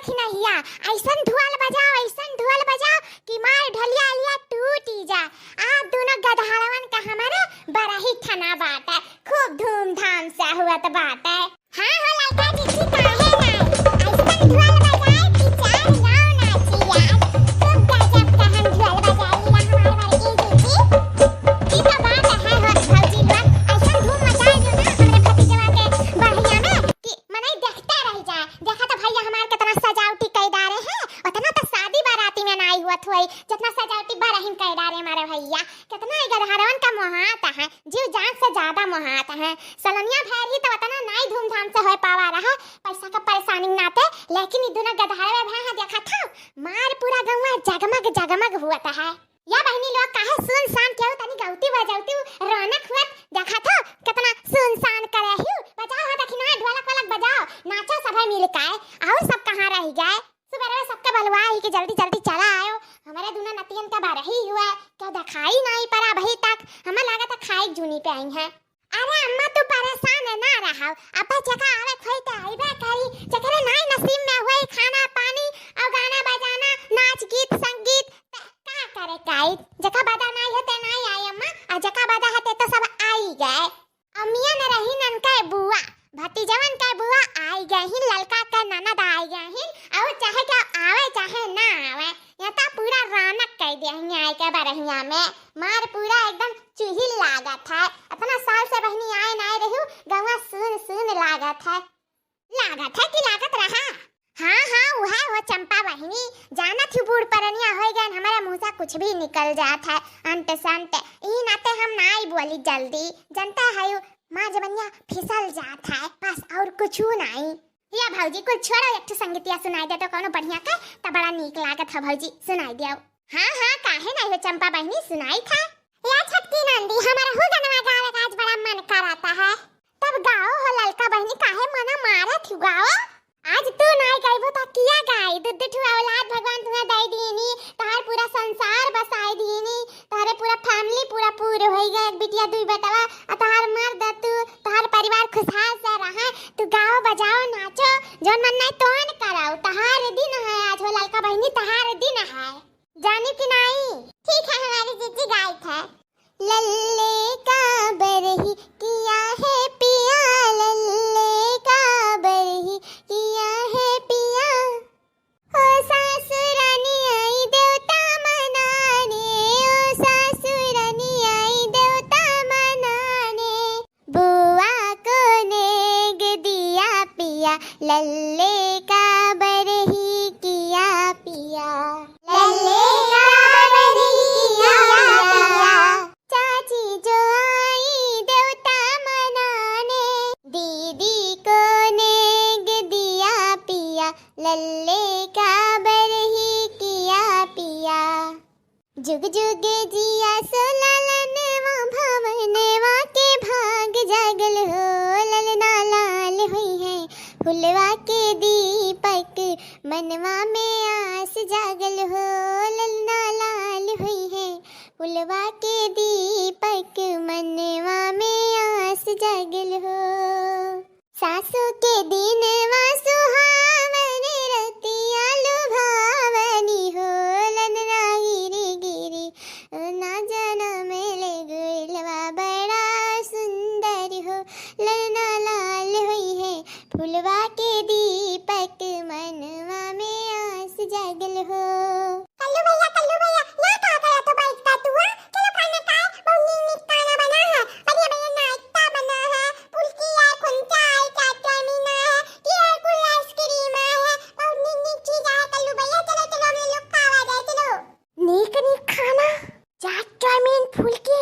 देखिनहिया ऐसन ढोल बजाओ कि मार ढलिया लिया टूटी जा। आप दोनों गधाड़वन का हमारे बड़ा ही ठना बात है, खूब धूमधाम से हुआ तो बात है। हाँ हो लड़का जी काहे नहीं ऐसन ढोल बजाए कि चार गांव नाची यार। खूब गजब का हम ढोल बजाई ला हमारे बड़की जी। ई तो बात है हो भौजी लोग ऐसन धूम मचाए जो ना हमरे भतीजवा के बढ़िया में कि मने देखते रह जाए। देखा तो भैया हमार कितना सजावटी कैदारे हैं, उतना तो शादी बाराती में नहीं हुआ थोई जितना सजावटी बारहिन कैदारे हमारे भैया। कितना ही गधाड़वन का मोहात है, जीव जान से ज्यादा मोहात है। सलनिया भैर ही तो उतना नहीं धूमधाम से हो पावा रहा, पैसा का परेशानी नाते। लेकिन ई दोनों गधाड़वे भैया देखा था मार पूरा गांव जगमग जगमग हुआ है। या बहनी लोग काहे सुनसान केहू तनी गौती बजावती रौनक हुआ देखा था कितना सुनसान करे ही। बजाओ हो देखी ना ढोलक वलक बजाओ नाचो सभे मिल के। और सब कहां रह गए सुबह सबके बलवा ही कि जल्दी जल्दी चला आयो। हमारे दोनों नतियन का बारह ही हुआ क्या दिखाई नहीं पड़ा अभी तक। हमें लगा था खाई जूनी पे आई है। अरे अम्मा तू परेशान है ना रहा अब जगह आवे खोई तो आईबे करी जकरे नहीं नसीब में हुई खाना पानी और गाना बजाना नाच गीत संगीत का करे काई। जका बदा नहीं होते नहीं आई अम्मा और जका बदा होते तो सब आई गए। अम्मिया ने रही ननका बुआ भतीजवन का बुआ आई गए ही ललका का ननद आई गए ही और चाहे क्या आवे चाहे ना आवे या तो पूरा रौनक कर दिया ही आए के बरहिया में। मार पूरा एकदम चुहिल लागत है। इतना साल से बहनी आए ना रही गवा सुन लागत है कि लागत रहा। हाँ वह चंपा बहनी जाना थी बूढ़ परनिया हो गए हमारे मुंह से कुछ भी निकल जाता है अंत संत। ई नाते हम ना ही बोली जल्दी जनता है माँ जबनिया फिसल जाता है बस और कुछ नहीं। या भौजी कुछ छोड़ो एक तो संगीतिया सुनाई दे तो कोनो बढ़िया का तो बड़ा नीक लागत है भौजी सुनाई दियो। हाँ काहे नहीं हो चंपा बहनी सुनाई था। या छटकी नंदी हमारा हो गनवा गावे का आज बड़ा मन कराता है तब गाओ हो ललका बहनी काहे मना मारे थी गाओ। आज तू नहीं गाइबो तो किया गाई दूध औलाद भगवान तुम्हें दे दीनी तार पूरा संसार बसाई दीनी तारे पूरा फैमिली पूरा हो गया एक बिटिया दुई बेटवा तार मर द तू तार परिवार खुशहाल से रहे। तू गाओ बजाओ नाचो जोन मन नहीं तोन कराओ तहार दिन है आज हो ललका बहनी तहार दिन है जानी कि नहीं। ठीक है हमारी जीजी गाई था लल्ले का बरही किया है पिया लल्ले का बरही किया है पिया हो सासुरानी आई देवता मनाने ओ सासुरानी आई देवता मनाने बुआ को नेग दिया पिया लल्ले का बरही किया पिया लल्ले का बरही किया पिया। चाची जो आई देवता मनाने दीदी को नेग दिया पिया लल्ले का बरही किया पिया। जुग जुग जिया सोललनवा भवनवा के भाग जागल हो ललना लाल हुई है फुलवा के दीपक मनवा में आस जागल हो ललना लाल हुई है फुलवा के दीपक मनवा में आस जागल हो। सासू के दिनवा सुहावन रतिया लुभावनी हो ललना गिरी गिरी ना जनम ले गुलवा बड़ा सुंदर हो ललना लाल हुई है फुलवा के दीपक मनवा में आस जागल हो। कल्लू भैया या का करा तो बैठता तू चलो खाना खाए बहुत नीक खाना बना है अरे भैया नाश्ता बना है फुल्की है खुंचा है चाटमीना है ये कोई आइसक्रीम है बहुत नीक चीज है कल्लू भैया चलो हम लोग खावा जाए चलो। नीक खाना चाटमीन फुल्की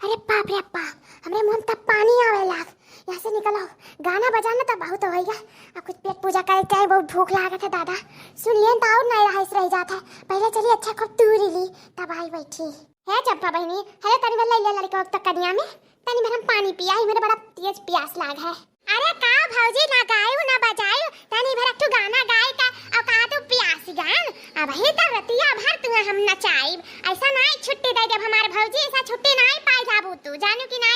अरे बाप रे बाप हमरे मुंह तक पानी आवे लाग यहाँ से निकलो गाना बजाना तो बहुत हो गया अब कुछ पेट पूजा करके आए बहुत भूख लागत है दादा सुन लिया तो और नहीं रह जाता है पहले चलिए अच्छा खूब दूरी ली तब आई बैठी है चंपा बहनी। हेलो तनी भर ले लड़का तक कनिया में तनी भर हम पानी पिया ही मेरे बड़ा तेज प्यास लाग है। अरे का भौजी ना गायो ना बजायो तनी भर तू गाना गाय का और का तू प्यास गान अब ही तो रतिया भर तू हम नचाई ऐसा नहीं छुट्टी दे जब हमारे भौजी ऐसा छुट्टी नहीं पाई जाबू तू जानू कि नहीं।